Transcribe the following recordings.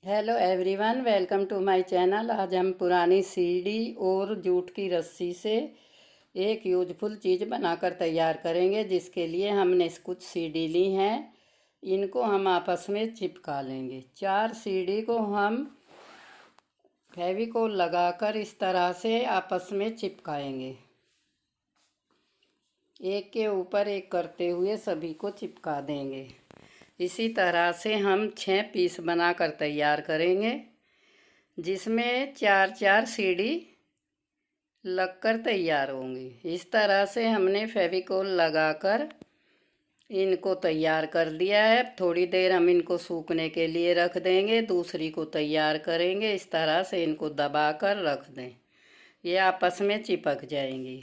Hello everyone, welcome to my channel. आज हम पुरानी सीढ़ी और जूट की रस्सी से एक यूजफुल चीज़ बनाकर तैयार करेंगे, जिसके लिए हमने कुछ सीढ़ी ली हैं। इनको हम आपस में चिपका लेंगे। 4 सीढ़ी को हम फेविकोल लगाकर इस तरह से आपस में चिपकाएंगे। एक के ऊपर एक करते हुए सभी को चिपका देंगे। इसी तरह से हम 6 पीस बनाकर तैयार करेंगे, जिसमें 4-4 सीढ़ी लगकर तैयार होंगी। इस तरह से हमने फेविकोल लगाकर इनको तैयार कर दिया है। थोड़ी देर हम इनको सूखने के लिए रख देंगे। दूसरी को तैयार करेंगे। इस तरह से इनको दबाकर रख दें, ये आपस में चिपक जाएंगी।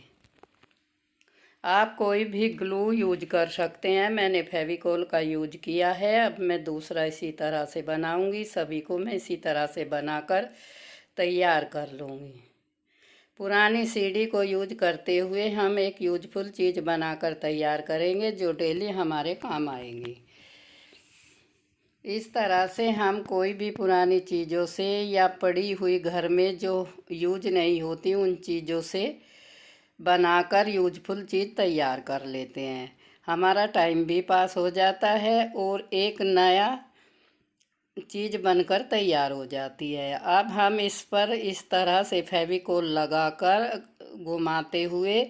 आप कोई भी ग्लू यूज कर सकते हैं। मैंने फेविकोल का यूज किया है। अब मैं दूसरा इसी तरह से बनाऊंगी। सभी को मैं इसी तरह से बनाकर तैयार कर लूँगी। पुरानी सीढ़ी को यूज करते हुए हम एक यूजफुल चीज़ बनाकर तैयार करेंगे, जो डेली हमारे काम आएंगी। इस तरह से हम कोई भी पुरानी चीज़ों से या पड़ी हुई घर में जो यूज नहीं होती, उन चीज़ों से बनाकर यूजफुल चीज़ तैयार कर लेते हैं। हमारा टाइम भी पास हो जाता है और एक नया चीज़ बनकर तैयार हो जाती है। अब हम इस पर इस तरह से फेविकोल लगाकर घुमाते हुए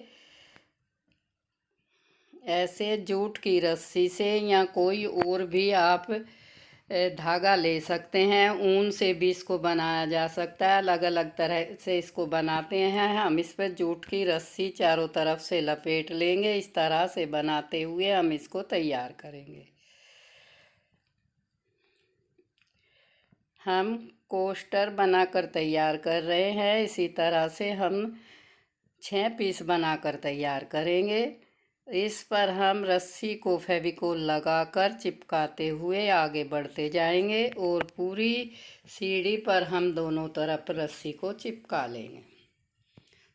ऐसे जूट की रस्सी से या कोई और भी आप धागा ले सकते हैं। ऊन से भी इसको बनाया जा सकता है। अलग अलग तरह से इसको बनाते हैं। हम इस पर जूट की रस्सी चारों तरफ से लपेट लेंगे। इस तरह से बनाते हुए हम इसको तैयार करेंगे। हम कोस्टर बनाकर तैयार कर रहे हैं। इसी तरह से हम 6 पीस बनाकर तैयार करेंगे। इस पर हम रस्सी को फेविकोल लगाकर चिपकाते हुए आगे बढ़ते जाएंगे और पूरी सीढ़ी पर हम दोनों तरफ रस्सी को चिपका लेंगे।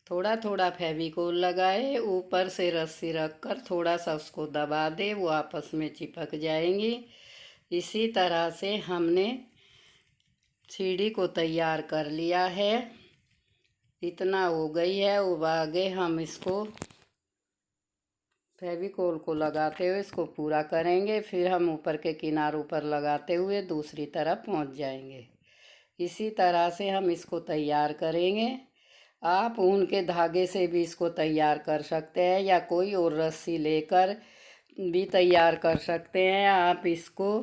थोड़ा थोड़ा फेविकोल लगाए, ऊपर से रस्सी रखकर थोड़ा सा उसको दबा दे, वो आपस में चिपक जाएंगी। इसी तरह से हमने सीढ़ी को तैयार कर लिया है। इतना हो गई है। अब आगे हम इसको फेविकोल को लगाते हुए इसको पूरा करेंगे। फिर हम ऊपर के किनारों पर लगाते हुए दूसरी तरफ पहुंच जाएंगे। इसी तरह से हम इसको तैयार करेंगे। आप ऊन के धागे से भी इसको तैयार कर सकते हैं या कोई और रस्सी लेकर भी तैयार कर सकते हैं। आप इसको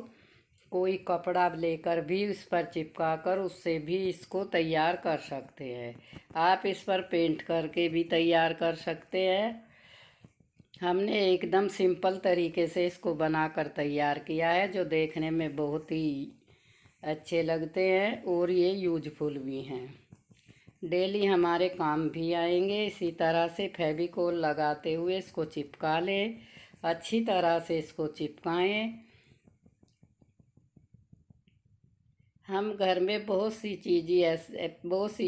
कोई कपड़ा लेकर भी इस पर चिपका कर उससे भी इसको तैयार कर सकते हैं। आप इस पर पेंट करके भी तैयार कर सकते हैं। हमने एकदम सिंपल तरीके से इसको बनाकर तैयार किया है, जो देखने में बहुत ही अच्छे लगते हैं और ये यूजफुल भी हैं। डेली हमारे काम भी आएंगे। इसी तरह से फेविकोल लगाते हुए इसको चिपका लें। अच्छी तरह से इसको चिपकाएं। हम घर में बहुत सी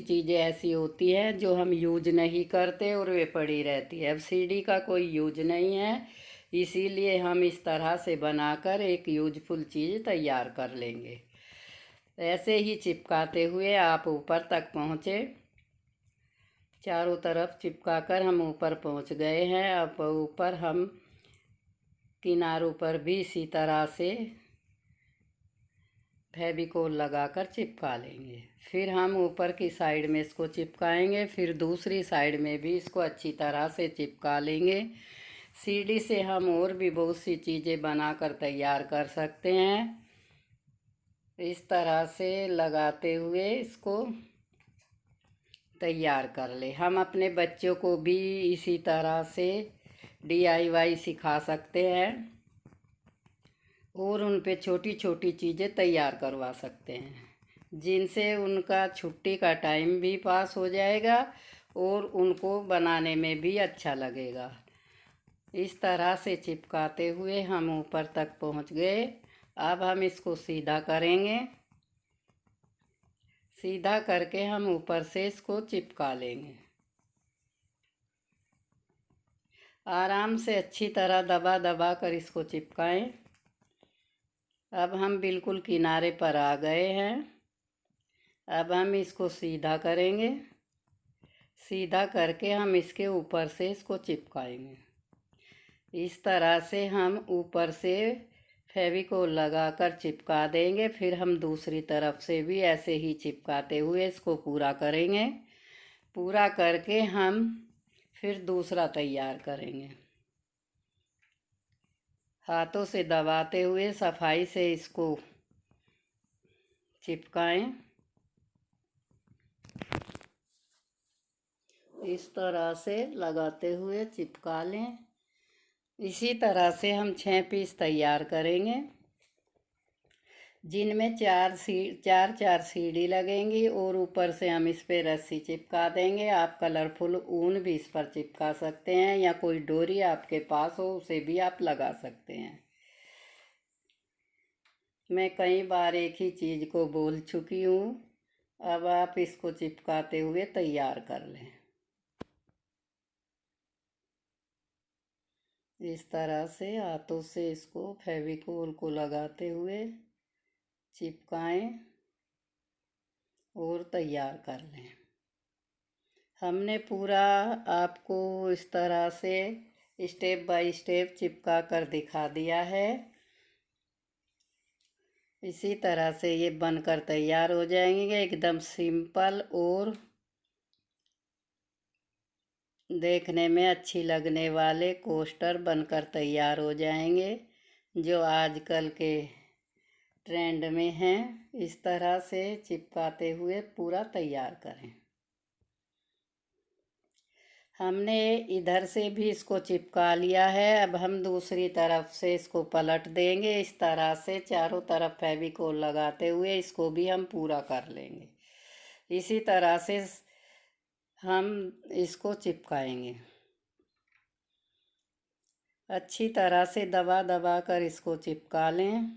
चीज़ें ऐसी होती हैं जो हम यूज नहीं करते और वे पड़ी रहती है। अब सीढ़ी का कोई यूज नहीं है, इसीलिए हम इस तरह से बनाकर एक यूजफुल चीज़ तैयार कर लेंगे। ऐसे ही चिपकाते हुए आप ऊपर तक पहुँचे। चारों तरफ चिपकाकर हम ऊपर पहुँच गए हैं। अब ऊपर हम किनारों पर भी इसी तरह से फेविकोल लगाकर चिपका लेंगे। फिर हम ऊपर की साइड में इसको चिपकाएंगे। फिर दूसरी साइड में भी इसको अच्छी तरह से चिपका लेंगे। सीढ़ी से हम और भी बहुत सी चीज़ें बनाकर तैयार कर सकते हैं। इस तरह से लगाते हुए इसको तैयार कर ले। हम अपने बच्चों को भी इसी तरह से DIY सिखा सकते हैं और उन पे छोटी छोटी चीज़ें तैयार करवा सकते हैं, जिनसे उनका छुट्टी का टाइम भी पास हो जाएगा और उनको बनाने में भी अच्छा लगेगा। इस तरह से चिपकाते हुए हम ऊपर तक पहुंच गए। अब हम इसको सीधा करेंगे। सीधा करके हम ऊपर से इसको चिपका लेंगे। आराम से अच्छी तरह दबा दबा कर इसको चिपकाएं। अब हम बिल्कुल किनारे पर आ गए हैं। अब हम इसको सीधा करेंगे। सीधा करके हम इसके ऊपर से इसको चिपकाएंगे। इस तरह से हम ऊपर से फेविकोल लगाकर चिपका देंगे। फिर हम दूसरी तरफ से भी ऐसे ही चिपकाते हुए इसको पूरा करेंगे। पूरा करके हम फिर दूसरा तैयार करेंगे। हाथों से दबाते हुए सफाई से इसको चिपकाएं। इस तरह से लगाते हुए चिपका लें। इसी तरह से हम 6 पीस तैयार करेंगे, जिनमें चार चार सीढ़ी लगेंगी और ऊपर से हम इस पे रस्सी चिपका देंगे। आप कलरफुल ऊन भी इस पर चिपका सकते हैं या कोई डोरी आपके पास हो उसे भी आप लगा सकते हैं। मैं कई बार एक ही चीज़ को बोल चुकी हूँ। अब आप इसको चिपकाते हुए तैयार कर लें। इस तरह से हाथों से इसको फेविकोल को लगाते हुए चिपकाएं और तैयार कर लें। हमने पूरा आपको इस तरह से स्टेप बाय स्टेप चिपका कर दिखा दिया है। इसी तरह से ये बनकर तैयार हो जाएंगे। एकदम सिंपल और देखने में अच्छी लगने वाले कोस्टर बनकर तैयार हो जाएंगे, जो आजकल के ट्रेंड में हैं। इस तरह से चिपकाते हुए पूरा तैयार करें। हमने इधर से भी इसको चिपका लिया है। अब हम दूसरी तरफ से इसको पलट देंगे। इस तरह से चारों तरफ फेविकोल लगाते हुए इसको भी हम पूरा कर लेंगे। इसी तरह से हम इसको चिपकाएंगे। अच्छी तरह से दबा दबा कर इसको चिपका लें।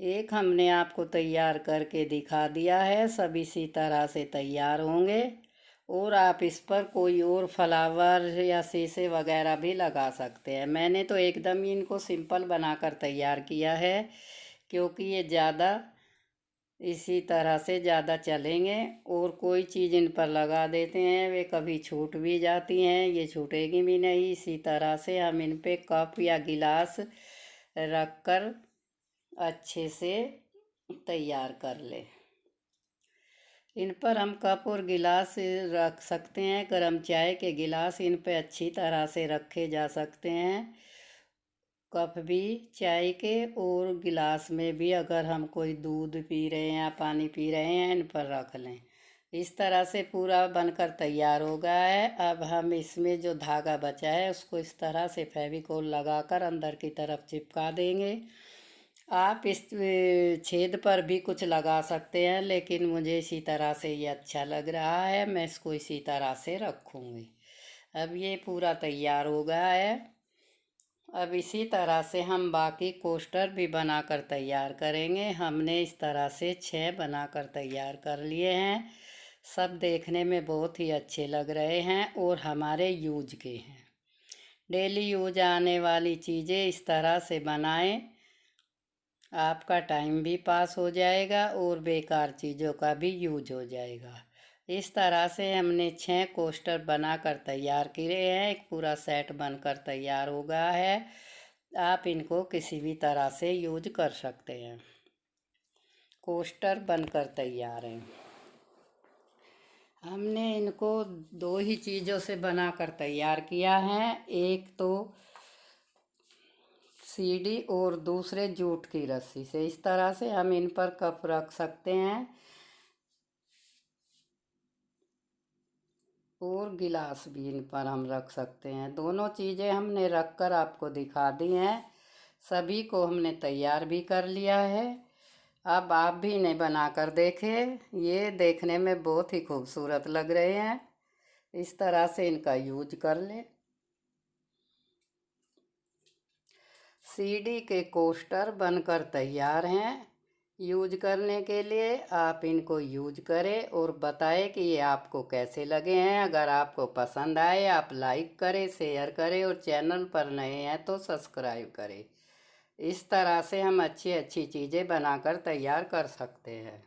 एक हमने आपको तैयार करके दिखा दिया है। सब इसी तरह से तैयार होंगे और आप इस पर कोई और फ्लावर या शीशे वगैरह भी लगा सकते हैं। मैंने तो एकदम ही इनको सिंपल बनाकर तैयार किया है, क्योंकि ये ज़्यादा इसी तरह से ज़्यादा चलेंगे। और कोई चीज़ इन पर लगा देते हैं वे कभी छूट भी जाती हैं, ये छूटेगी भी नहीं। इसी तरह से हम इन पे कप या गिलास रख कर अच्छे से तैयार कर लें। इन पर हम कप और गिलास रख सकते हैं। गर्म चाय के गिलास इन पे अच्छी तरह से रखे जा सकते हैं। कप भी चाय के और गिलास में भी अगर हम कोई दूध पी रहे हैं या पानी पी रहे हैं इन पर रख लें। इस तरह से पूरा बनकर तैयार हो गया है। अब हम इसमें जो धागा बचा है उसको इस तरह से फेविकोल लगाकर अंदर की तरफ चिपका देंगे। आप इस छेद पर भी कुछ लगा सकते हैं, लेकिन मुझे इसी तरह से ये अच्छा लग रहा है, मैं इसको इसी तरह से रखूँगी। अब ये पूरा तैयार हो गया है। अब इसी तरह से हम बाकी कोस्टर भी बनाकर तैयार करेंगे। हमने इस तरह से 6 बनाकर तैयार कर लिए हैं। सब देखने में बहुत ही अच्छे लग रहे हैं और हमारे यूज के हैं। डेली यूज आने वाली चीज़ें इस तरह से बनाएं, आपका टाइम भी पास हो जाएगा और बेकार चीज़ों का भी यूज हो जाएगा। इस तरह से हमने 6 कोस्टर बनाकर तैयार किए हैं। एक पूरा सेट बनकर तैयार हो गया है। आप इनको किसी भी तरह से यूज कर सकते हैं। कोस्टर बनकर तैयार हैं। हमने इनको 2 ही चीज़ों से बनाकर तैयार किया है। एक तो सीढ़ी और दूसरे जूट की रस्सी से। इस तरह से हम इन पर कप रख सकते हैं और गिलास भी इन पर हम रख सकते हैं। दोनों चीज़ें हमने रख कर आपको दिखा दी हैं। सभी को हमने तैयार भी कर लिया है। अब आप भी इन्हें बनाकर देखें। ये देखने में बहुत ही खूबसूरत लग रहे हैं। इस तरह से इनका यूज कर लें। सीढ़ी के कोस्टर बनकर तैयार हैं। यूज करने के लिए आप इनको यूज करें और बताएं कि ये आपको कैसे लगे हैं। अगर आपको पसंद आए आप लाइक करें, शेयर करें और चैनल पर नए हैं तो सब्सक्राइब करें। इस तरह से हम अच्छी अच्छी चीज़ें बनाकर तैयार कर सकते हैं।